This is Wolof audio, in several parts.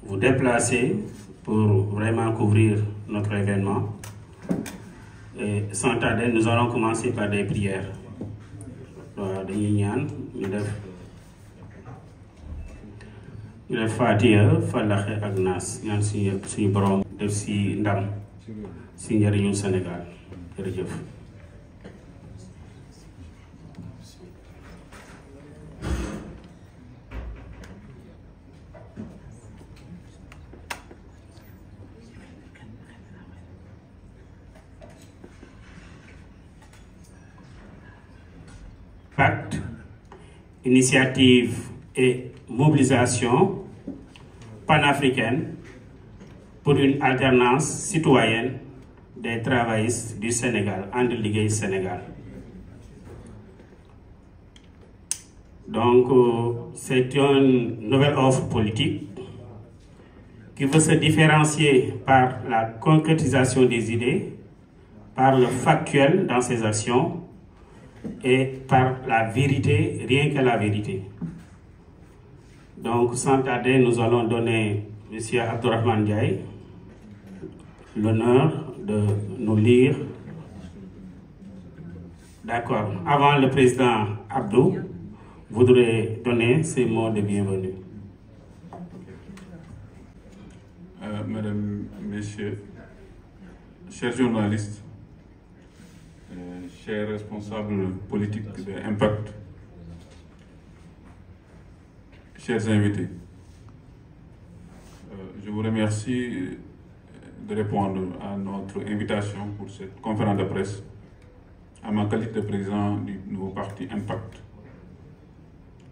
vous déplacer pour vraiment couvrir notre événement. Et sans tarder, nous allons commencer par des prières. Dañuy ñaan ñu def Fatiha Falaxe ak Naas ñaan suñu borom def si ndam si njëriñu Sénégal jërëjëf. Pacte, initiative et mobilisation panafricaine pour une alternance citoyenne des travaillistes du Sénégal, And Liggéey Sénégal. Donc, c'est une nouvelle offre politique qui veut se différencier par la concrétisation des idées, par le factuel dans ses actions, et par la vérité, rien que la vérité. Donc, sans tarder, nous allons donner M. Abdourahmane Ndiaye l'honneur de nous lire. D'accord. Avant, le président Abdou voudrait donner ses mots de bienvenue. Mesdames, Messieurs, chers journalistes, chers responsables politiques de Impact, chers invités, je vous remercie de répondre à notre invitation pour cette conférence de presse à ma qualité de président du nouveau parti Impact.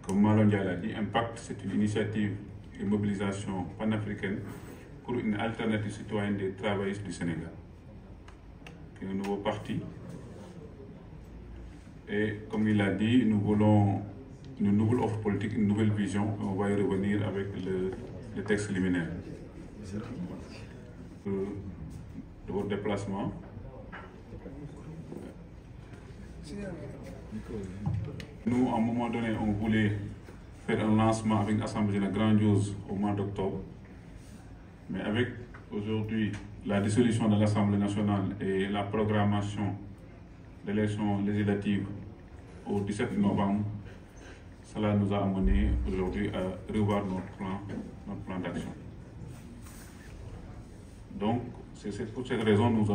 Comme Malo Ndiaye l'a dit, Impact, c'est une initiative et mobilisation panafricaine pour une alternative citoyenne des travaillistes du Sénégal. C'est un nouveau parti. Et comme il l'a dit, nous voulons une nouvelle offre politique, une nouvelle vision. On va y revenir avec le texte liminaire. De votre déplacement. Nous, à un moment donné, on voulait faire un lancement avec une assemblée générale grandiose au mois d'octobre. Mais avec aujourd'hui la dissolution de l'Assemblée nationale et la programmation d'élections législatives au 17 novembre, cela nous a amené aujourd'hui à revoir notre plan d'action. Donc, c'est pour cette raison que nous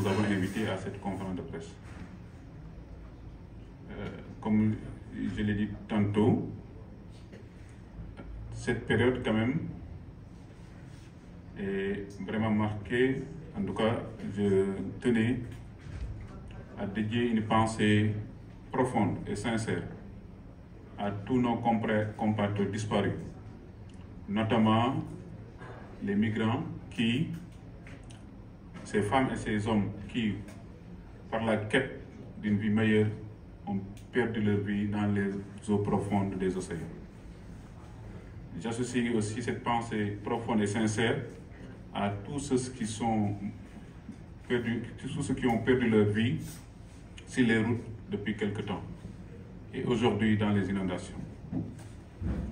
avons invité à cette conférence de presse. Comme je l'ai dit tantôt, cette période quand même est vraiment marquée. En tout cas, je tenais à dédier une pensée profonde et sincère à tous nos compatriotes disparus, notamment les migrants ces femmes et ces hommes qui, par la quête d'une vie meilleure, ont perdu leur vie dans les eaux profondes des océans. J'associe aussi cette pensée profonde et sincère à tous ceux qui ont perdu leur vie sur les routes depuis quelque temps et aujourd'hui dans les inondations.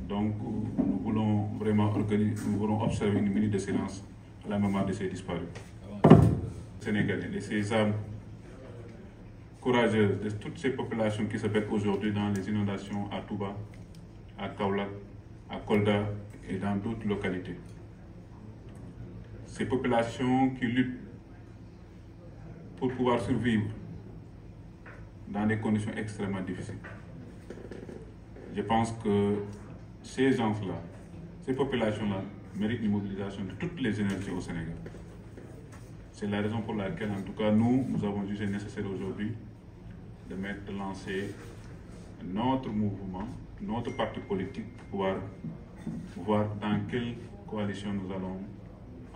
Donc nous voulons vraiment observer une minute de silence à la mémoire de ces disparus sénégalais, de ces âmes courageuses, de toutes ces populations qui se battent aujourd'hui dans les inondations à Touba, à Kaolack, à Kolda et dans d'autres localités. Ces populations qui luttent pour pouvoir survivre dans des conditions extrêmement difficiles. Je pense que ces gens-là, ces populations-là, méritent une mobilisation de toutes les énergies au Sénégal. C'est la raison pour laquelle, en tout cas, nous avons jugé nécessaire aujourd'hui de lancer notre mouvement, notre parti politique pour pouvoir voir dans quelle coalition nous allons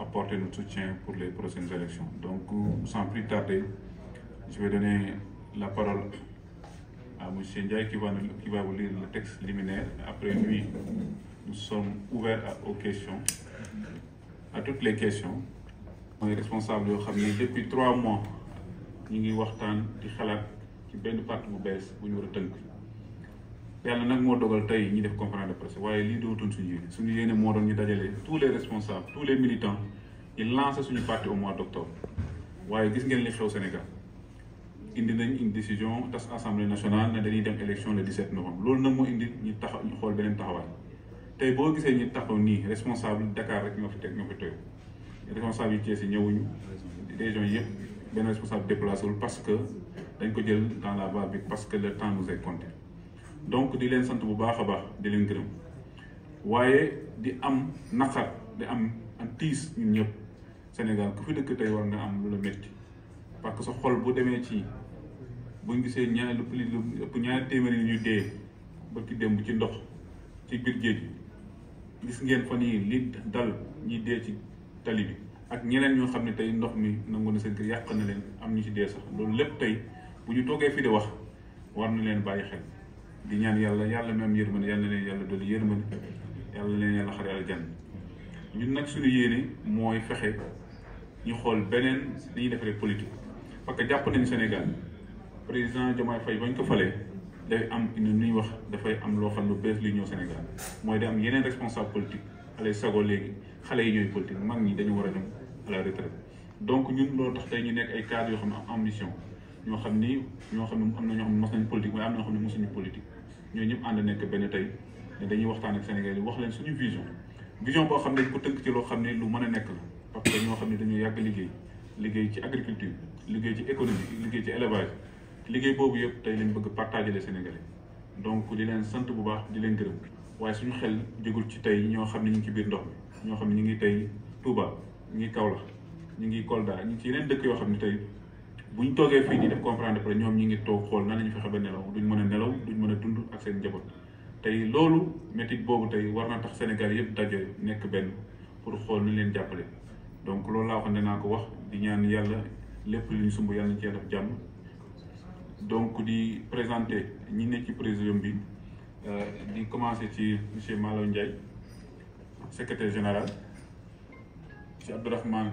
apporter notre soutien pour les prochaines élections. Donc, sans plus tarder, je vais donner la parole à M. Ndiaye qui va vous lire le texte liminaire. Après lui, nous sommes ouverts aux questions, à toutes les questions. On est responsable depuis 3 mois, nous avons waxtaan di xalaat ci benn parti bu bees bu ñu war a tënk yàlla nag moo dogal tey ñi def conférence de presse waaye lii dootoon suñu yéene moo doon ñu dajale tous les responsables tous les militants ñu lancé suñu parti au mois d'octobre waaye gis ngeen li xew Sénégal indi nañ une décision tas assemblée nationale ne dañuy dem élection le 17 novembre loolu nag moo indi ñu taxaw ñu xool beneen taxawaay tey boo gisee ñu taxaw nii responsable Dakar rek ñoo fi tooy responsable yi Thiès yi ñëwuñu région yëpp benn responsable déplacé wul parce que dañ ko jël dans la va-vite parce que le temps nous est compté donc di leen sant bu baax a baax di leen gërëm waaye di am naqar di am tiis ñun ñëpp Sénégal ku fi dëkk tey war nga am lu la métti parce que sa xol bu demee ci buñ gisee lu ëpp ñaari téeméeri ñu dee ba ki démb ci ndox ci biir géej gi gis ngeen fan yii li dal ñi dee ci tali bi ak ñeneen ñoo xam ne tey ndox mi nangu na seen kër yàq na leen am ñu ci dee sax loolu lépp tey bu ñu toogee fii di wax war na leen bàyyi xel di ñaan yàlla mi am yërmande yàlla na leen yàlla dolli yërmande yàlla leen yàlla xare aljanna ñun nag suñu yéene mooy fexe ñu xool beneen li ñuy defaree politique parce que jàpp nañu Sénégal président Diomaye Faye bañ ko falee day am nu ñuy wax dafay am loo xam lu bees li ñëw Sénégal mooy day am yeneen responsable politique alay sago léegi xale yi ñooy politique mag ñi dañu war a dem à la retraite donc ñun loolu tax tey ñu nekk ay cadres yoo xam ne am ambition ñoo xam ni am na ñoo xam ne mos nañu politique waaye am na ñoo xam ne mosuñu politique ñooñu ñëpp ànd nekk benn tey ne dañuy waxtaan ak Sénégal yi wax leen suñu vision boo xam ne dañ ko tënk ci loo xam ne lu mën a nekk la parce que ñoo xam ne dañoo yàgg liggéey ci agriculture liggéey ci économie liggéey ci élevage liggéey boobu yëpp tey lañ bëgg partager les Sénégalais donc di leen sant bu baax di leen gërëm waaye suñu xel jógul ci tey ñoo xam ne ñu ngi ci biir ndox mi ñoo xam ne ñu ngi tey Touba ñu ngi Kaolack ñu ngi Kolda ñu ngi ci yeneen dëkk yoo xam ne tey buñ toogee fii di def conférence de presse ñoom ñi ngi toog xool nan lañu fexe ba nelaw duñ mën a nelaw duñ mën a dund ak seen njaboot tey loolu métit boobu tey war na tax Sénégal yëpp daje nekk benn pour xool nu leen jàppale donc loolu laa xam ne naa ko wax di ñaan yàlla lépp lu ñu sumb yàlla na ci def jàmm donc di présenter ñi nekk ci présidium bi di commencer ci monsieur Malo Ndiaye secrétaire général ci Abdourahmane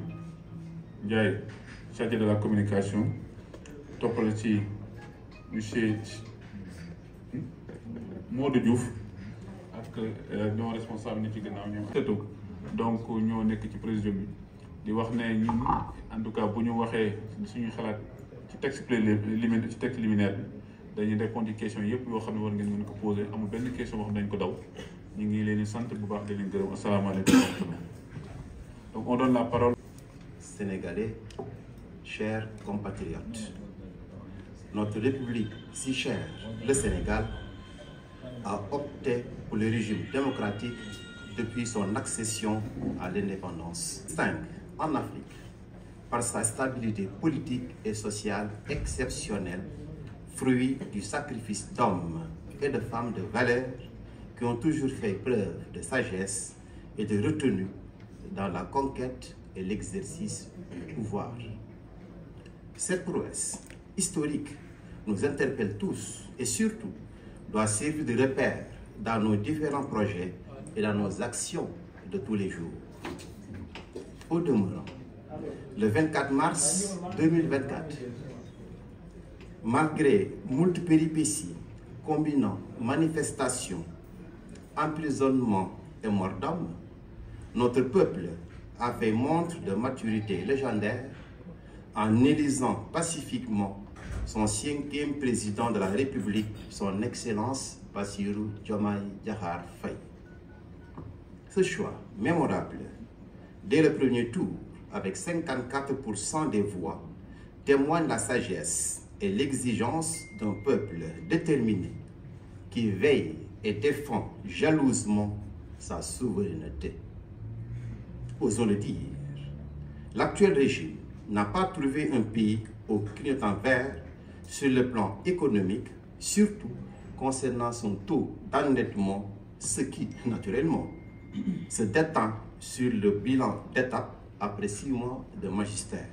Ndiaye chargé de la communication toppale ci monsieur Modou Diouf ak ñoo responsable ni ci gannaaw ñoom tëtu donc ñoo nekk ci présidium bi di wax ne ñun en tout cas bu ñu waxee suñu xalaat ci texte liminaire bi dañuy répondre ci question yëpp yoo xam ne war ngeen mën ko poser amul benn question boo xam ne dañ ko daw ñu ngi leen di sant bu baax di leen gërëm asalaamaaleykum wa rahmatulah donc on donne la parole. Sénégalais, chers compatriotes, notre République si chère, le Sénégal, a opté pour le régime démocratique depuis son accession à l'indépendance. En Afrique, par sa stabilité politique et sociale exceptionnelle, fruit du sacrifice d'hommes et de femmes de valeur qui ont toujours fait preuve de sagesse et de retenue dans la conquête et l'exercice du pouvoir. Cette prouesse historique nous interpelle tous et surtout doit servir de repère dans nos différents projets et dans nos actions de tous les jours. Au demeurant, le 24 mars 2024, malgré moult péripéties combinant manifestations, emprisonnement et mort d'homme, notre peuple a fait montre de maturité légendaire en élisant pacifiquement son 5e président de la République, son Excellence Bassirou Diomaye Diakhar Faye. Ce choix mémorable, dès le premier tour, avec 54% des voix, témoigne la sagesse et l'exigence d'un peuple déterminé qui veille et défend jalousement sa souveraineté. Osons le dire, l'actuel régime n'a pas trouvé un pays au clignotant vert sur le plan économique, surtout concernant son taux d'endettement, ce qui, naturellement, se détend sur le bilan d'étape après 6 mois de magistère.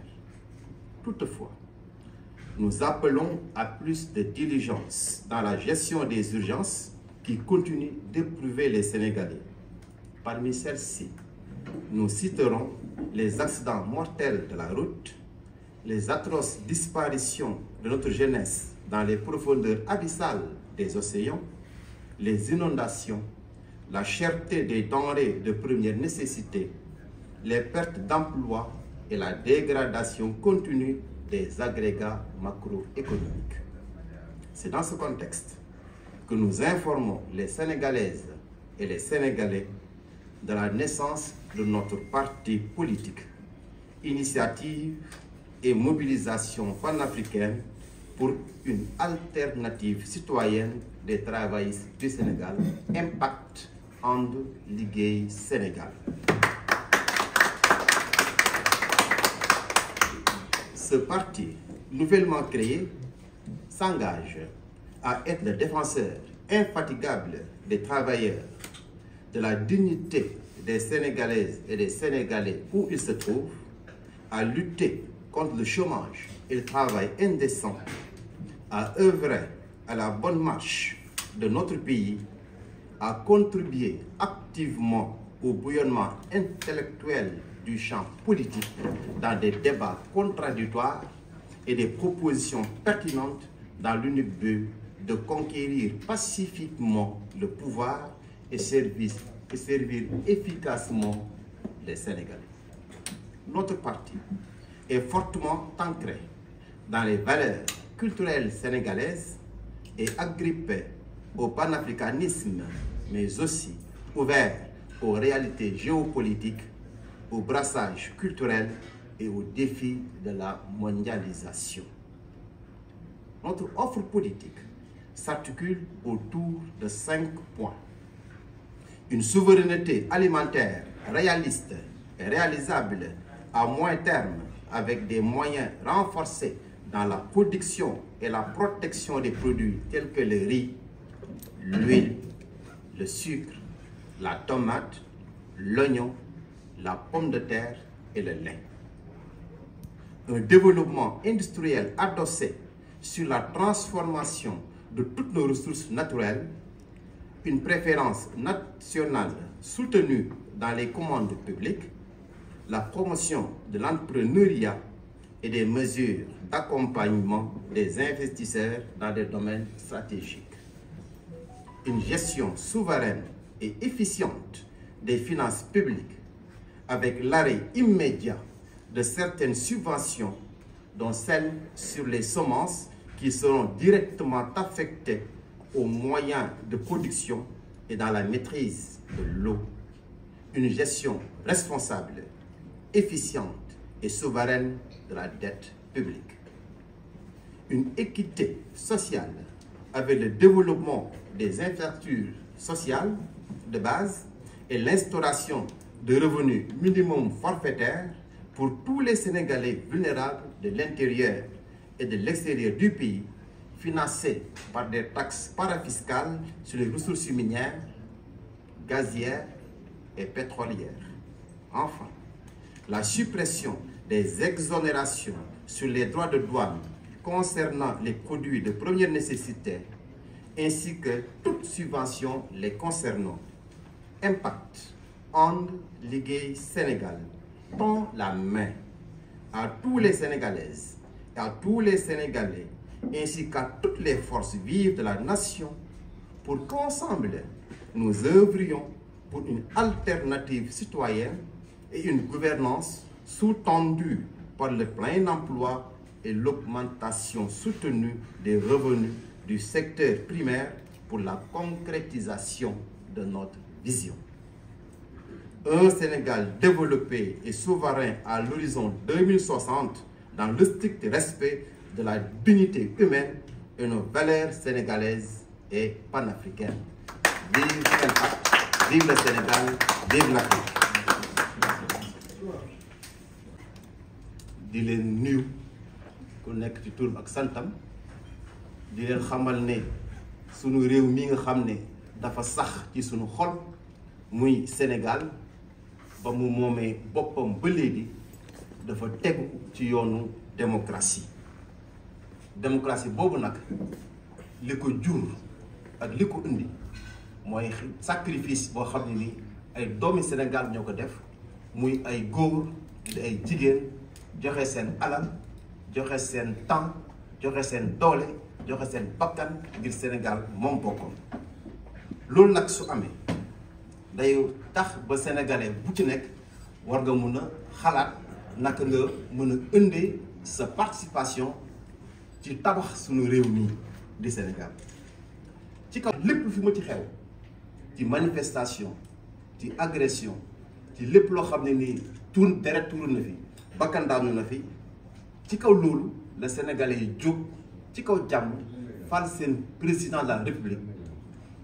Toutefois, nous appelons à plus de diligence dans la gestion des urgences qui continuent d'éprouver les Sénégalais. Parmi celles-ci, nous citerons les accidents mortels de la route, les atroces disparitions de notre jeunesse dans les profondeurs abyssales des océans, les inondations, la cherté des denrées de première nécessité, les pertes d'emplois et la dégradation continue des agrégats macroéconomiques. C'est dans ce contexte que nous informons les Sénégalaises et les Sénégalais de la naissance de notre parti politique, Initiative et Mobilisation panafricaine pour une alternative citoyenne des travaillistes du Sénégal, Impact And Liggéey Sénégal. Ce parti, nouvellement créé, s'engage à être le défenseur infatigable des travailleurs, de la dignité des Sénégalaises et des Sénégalais où ils se trouvent, à lutter contre le chômage et le travail indécent, à œuvrer à la bonne marche de notre pays, à contribuer activement au bouillonnement intellectuel du champ politique dans des débats contradictoires et des propositions pertinentes dans l'unique but de conquérir pacifiquement le pouvoir et servir efficacement les Sénégalais. Notre parti est fortement ancré dans les valeurs culturelles sénégalaises et agrippé au panafricanisme, mais aussi ouvert aux réalités géopolitiques, au brassage culturel et aux défis de la mondialisation. Notre offre politique s'articule autour de 5 points. Une souveraineté alimentaire réaliste et réalisable à moyen terme avec des moyens renforcés dans la production et la protection des produits tels que le riz, l'huile, le sucre, la tomate, l'oignon, la pomme de terre et le lait. Un développement industriel adossé sur la transformation de toutes nos ressources naturelles, une préférence nationale soutenue dans les commandes publiques, la promotion de l'entrepreneuriat et des mesures d'accompagnement des investisseurs dans des domaines stratégiques. Une gestion souveraine et efficiente des finances publiques avec l'arrêt immédiat de certaines subventions, dont celles sur les semences qui seront directement affectées aux moyens de production et dans la maîtrise de l'eau. Une gestion responsable, efficiente et souveraine de la dette publique. Une équité sociale avec le développement des infrastructures sociales de base et l'instauration de revenus minimum forfaitaires pour tous les Sénégalais vulnérables de l'intérieur et de l'extérieur du pays, financés par des taxes parafiscales sur les ressources minières, gazières et pétrolières. Enfin, la suppression des exonérations sur les droits de douane concernant les produits de première nécessité, ainsi que toute subvention les concernant. Impact And Liggéey Sénégal tend la main à tous les Sénégalaises et à tous les Sénégalais, ainsi qu'à toutes les forces vives de la nation, pour qu'ensemble, nous œuvrions pour une alternative citoyenne et une gouvernance sous-tendue par le plein emploi et l'augmentation soutenue des revenus du secteur primaire pour la concrétisation de notre vision. Un Sénégal développé et souverain à l'horizon 2060 dans le strict respect de la dignité humaine et nos valeurs sénégalaises et panafricaines. Vive l'Impact, vive le Sénégal, vive l'Afrique. di leen nuyu ku nekk ci turam ak santam di leen xamal ne sunu réew mi nga xam ne dafa sax ci sunu xol muy Sénégal ba mu moomee boppam ba léegi dafa tegu ci yoonu démocratie boobu nag li ko jur ak li ko indi mooy sacrifice boo xam ne ni ay doomi Sénégal ñoo ko def muy ay góor di ay jigéen joxe seen alal joxe seen temps joxe seen doole joxe seen bakkan ngir Sénégal moom boppam loolu nag su amee day tax ba sénégalais bu ci nekk war nga mun a xalaat naka nga mën a indee sa participation ci tabax suñu réew mi di Sénégal. ci kaw lépp fi ma ci xew ci manifestation ci agression ci lépp loo xam ne nii deret tuur na fi bakkan daanu na fi ci kaw loolu la sénégalais yi jóg ci kaw jàmm fal seen président de la république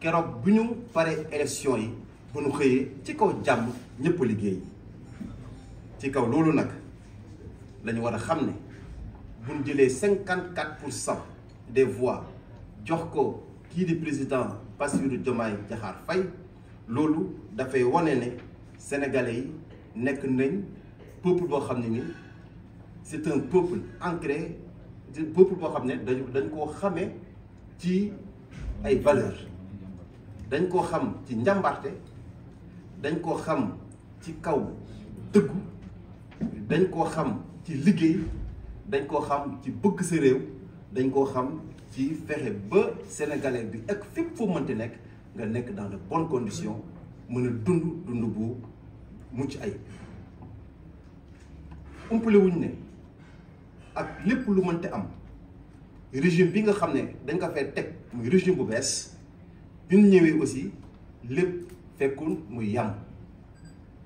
keroog bu ñu paree élection yi bu ñu xëyee ci kaw jàmm ñëpp liggéey ci kaw loolu nag lañu war a xam ne bu ñu jëlee 54% des voix jox ko kii di président Bassirou Diomaye Diakhar Faye loolu dafay wane ne sénégalais yi nekk nañ peuple boo xam ne ni c'est un peuple ancré peuple boo xam ne dañ koo xamee ci ay valeurs dañ koo xam ci njàmbarte dañ koo xam ci kaw dëggu dañ koo xam ci liggéey dañ koo xam ci bëgg sa réew dañ koo xam ci fexe ba sénégalais bi ak fépp foo mënti nekk nga nekk dans de bonnes conditions mën a dund bu mucc ay umpale wuñ ne ak lépp lu mënti am régime bi nga xam ne dañ ko fay teg muy régime bu bees bi ñu ñëwee aussi lépp fekkul muy yam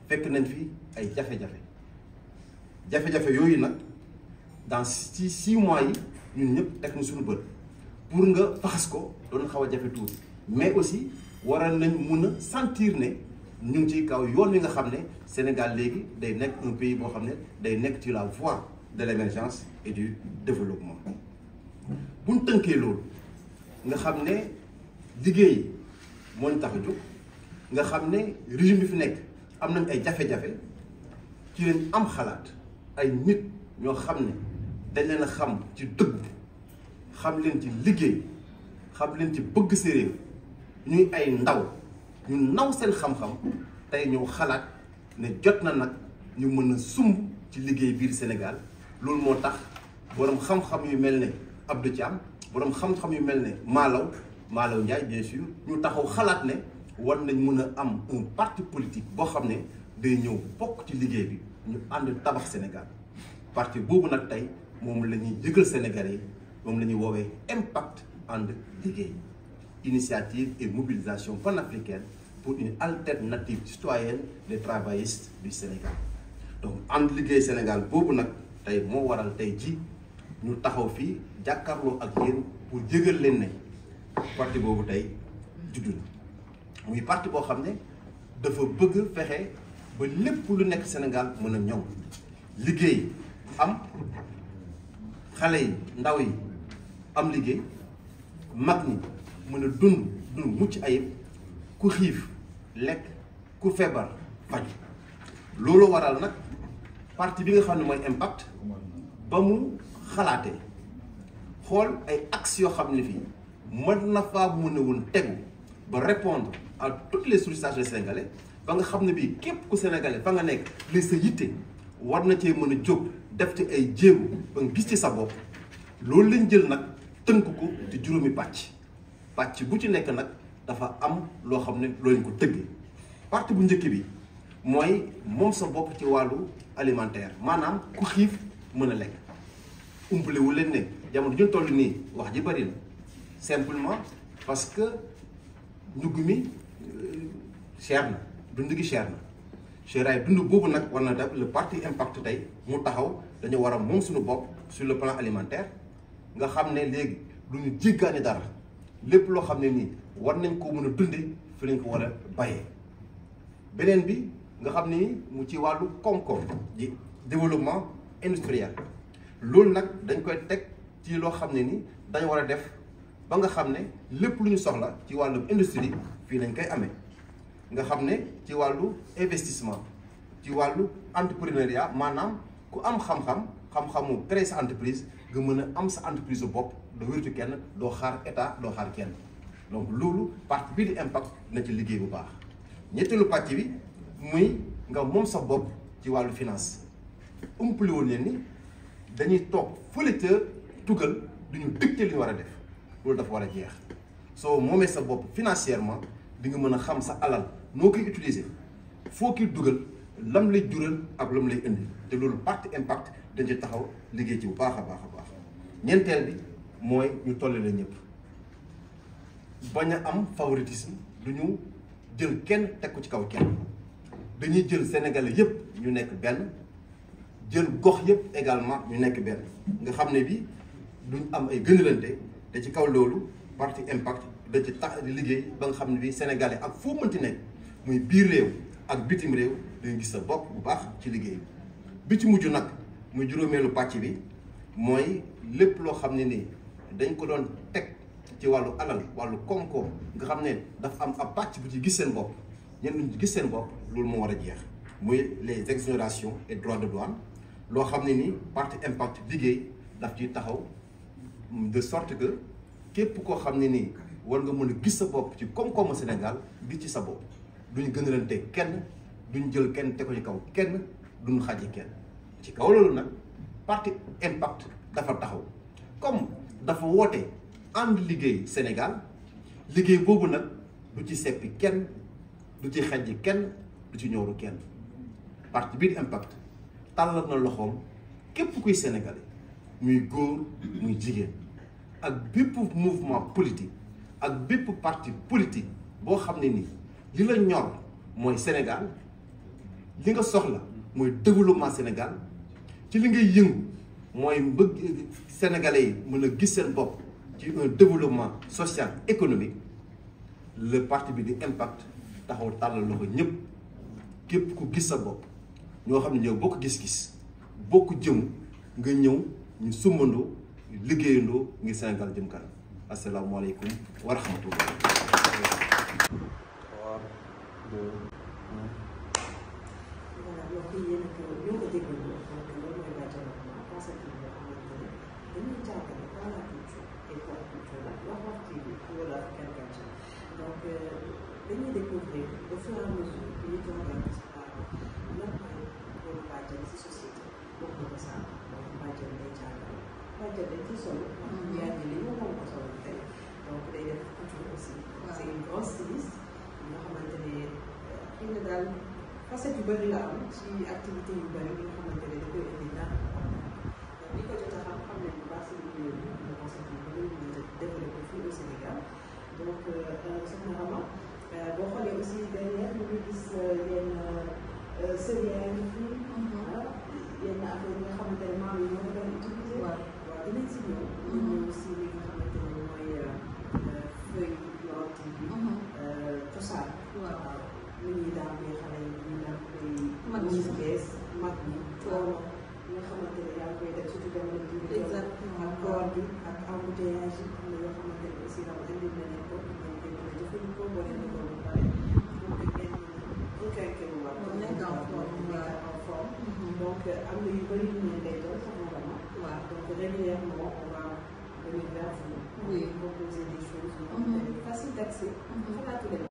fekk nañ fi ay jafe-jafe yooyu nag dans 6 mois yi ñun ñëpp teg na suñu bët pour nga faxas ko doon xaw a jafe tuuti mais aussi waral nañ mun a sentir ne ñu ngi ci kaw yoon wi nga xam ne Sénégal léegi day nekk un pays boo xam ne day nekk ci la voie de l'émergence et du développement. bu ñu tënkee loolu nga xam ne liggéey moo ñu tax a jóg nga xam ne régime bi fi nekk am nañ ay jafe-jafe ci leen am xalaat ay nit ñoo xam ne dañ leen a xam ci dëgg xam leen ci liggéey xam leen ci bëgg sa réew ñuy ay ndaw ñu naw seen xam-xam tey ñëw xalaat ne jot na nag ñu mën a sumb ci liggéey biir Sénégal loolu moo tax borom xam-xam yu mel ne Abdou Thiam borom xam-xam yu mel ne Malaw Ndiaye bien sûr ñu taxaw xalaat ne war nañ mën a am un parti politique boo xam ne day ñëw bokk ci liggéey bi ñu ànd tabax Sénégal parti boobu nag tey moom la ñuy yëgal Sénégalais yi moom la ñuy woowee impact ànd liggéey initiative et mobilisation panafricaine pour une alternative citoyenne des travaillistes du Sénégal donc ànd liggéey Sénégal boobu nag tey moo waral tey ji ñu taxaw fii jàkkaarloo ak yéen pour yëgal leen ne parti boobu tey juddu na muy parti boo xam ne dafa bëgg fexe ba lépp lu nekk Sénégal mën a ñoŋ liggéey am xale yi ndaw yi am liggéey mag ñi mën a dund mucc ayib ku xiif lekk ku feebar faju loolu waral nag parti bi nga xam ne mooy impact ba mu xalaatee xool ay axes yoo xam ne fii mën na faa mën a woon tegu ba répondre à toutes les sollicitations des Sénégalais ba nga xam ne bii képp ku Sénégalais fa nga nekk li sa yitte war na cee mën a jóg def ci ay jéego ba nga gis ci sa bopp loolu lañ jël nag tënk ko ci juróomi pàcc bu ci nekk nag dafa am loo xam ne loolu ñu ko tëggee partie bu njëkk bi mooy moom sa bopp ci wàllu alimentaire maanaam ku xiif mën a lekk umpale wu leen ne jamono ju ñu toll nii wax ji bari na simplement parce que njug mi cher na dund gi cher na cheraay dund boobu nag war na def le parti impact tey mu taxaw dañu war a moom suñu bopp sur le plan alimentaire nga xam ne léegi du ñu jéggaani dara lépp loo xam ne nii war nañ ko mën a dundee fi lañ ko war a bayee beneen bi nga xam ne mu ci wàllu koom-koom di développement industriel loolu nag dañ koy teg ci loo xam ne ni dañ war a def ba nga xam ne lépp lu ñu soxla ci wàllu industrie fii lañ koy amee nga xam ne ci wàllu investissement ci wàllu entrepreneuriat maanaam ku am xam-xamu créer sa entreprise nga mën a am sa entreprise bopp doo wértu kenn doo xaar état doo xaar kenn donc loolu partie bii di impact na ci liggéey bu baax ñetteelu pàcc bi muy nga moom sa bopp ci wàllu finance umpale woon leen ni dañuy toog fële ca tugal duñu dicté li ñu war a def loolu dafa war a jeex soo moomee sa bopp financièrement di nga mën a xam sa alal noo koy utiliser foo koy dugal lam lay jural ak lam lay indi te loolu parti impact dañ ci taxaw liggéey ci bu baax a baax a baax. ñeenteel bi mooy ñu tolle la ñëpp bañ a am favoritisme du ñu jël kenn teg ko ci kaw kenn dañuy jël Sénégalais yëpp ñu nekk benn jël gox yëpp également ñu nekk benn nga xam ne bi duñ am ay gënalante te ci kaw loolu parti impact da ci tax di liggéey ba nga xam ne bi Sénégalais ak foo mënti nekk muy biir réew ak bitim réew dañu gis sa bopp bu baax ci liggéey bi ci mujj nag muy juróomeelu pàcc bi mooy lépp loo xam ne nii dañ ko doon teg ci wàllu alal wàllu koom-koom nga xam ne dafa am ab pàcc bu ci gis seen bopp ñenn ñu gis seen bopp loolu moo war a jeex muy les exonérations et droits de douane loo xam ne nii parti impact liggéey daf ciy taxaw de sorte que képp koo xam ne nii war nga mën a gis sa bopp ci koom-koomu Sénégal gis ci sa bopp duñ gënalante kenn duñ jël kenn te ko ci kaw kenn duñ xaji kenn ci kaw loolu nag parti impact dafa taxaw comme dafa woote ànd liggéey Sénégal liggéey boobu nag du ci seppi kenn du ci xajji kenn du ci ñooru kenn parti biir impact tàllal na loxoom képp kuy sénégalais muy góor muy jigéen ak bépp mouvement politique ak bépp parti politique boo xam ne nii li la ñor mooy Sénégal li nga soxla mooy développement Sénégal ci li ngay yëngu mooy bëgg sénégalais yi mën a gis seen bopp ci un développement social économique le parti bi di impact taxaw tàllal loxo ñëpp képp ku gis sa bopp ñoo xam ne ñoo bokk gis-gis bokk jëm nga ñëw ñu sumbandoo liggéeyandoo ngir Sénégal jëm kanam asalaamaaleykum wa rahmatullah. Donc, dañuy découvrir au fur et à mesure que ñu jàngat lan mooy loolu bàjjen si société boobu ko sax donc bàjjen day jàngal bàjjen dañ ciy solo yaa ngi li ñu moom ko solo tey donc day def couture aussi c'est une grande styliste nga xamante ne xëy na daal facette yu bëri la am ci activité yu bëri yi nga xamante ne da koy indi daan donc li ko jot a xam nañ bu baax si liggéey bi nga concept yi bëri ñu développé fii au Sénégal donc soxna Rama boo xoolee aussi derrière ñu ngi gis yenn sérières yi fii yenn affaire yi nga xamante ne maam yi ñoo ko doon utilisé waaw dinañ si ñëw ñu ñëw si li nga xamante ne mooy feuille yorante bi cosaan waaw lu ñuy daan koy xale yi ñu daan koy mag ñi bees mag ñi coono li nga xamante ne yaa ngi koy def surtout jamono ji exactement ak koor gi ak embouteillage yi am na yoo xamante ne aussi dama indi na leen ko jëfandikoo boo leen di ko ba pare pour que ngeen requinqué bu baax nekk en forme donc am na yu bëri yu ñu lay doon sax na Rama waaw donc régulièrement on va venir vers vous proposer des choses facile d'accès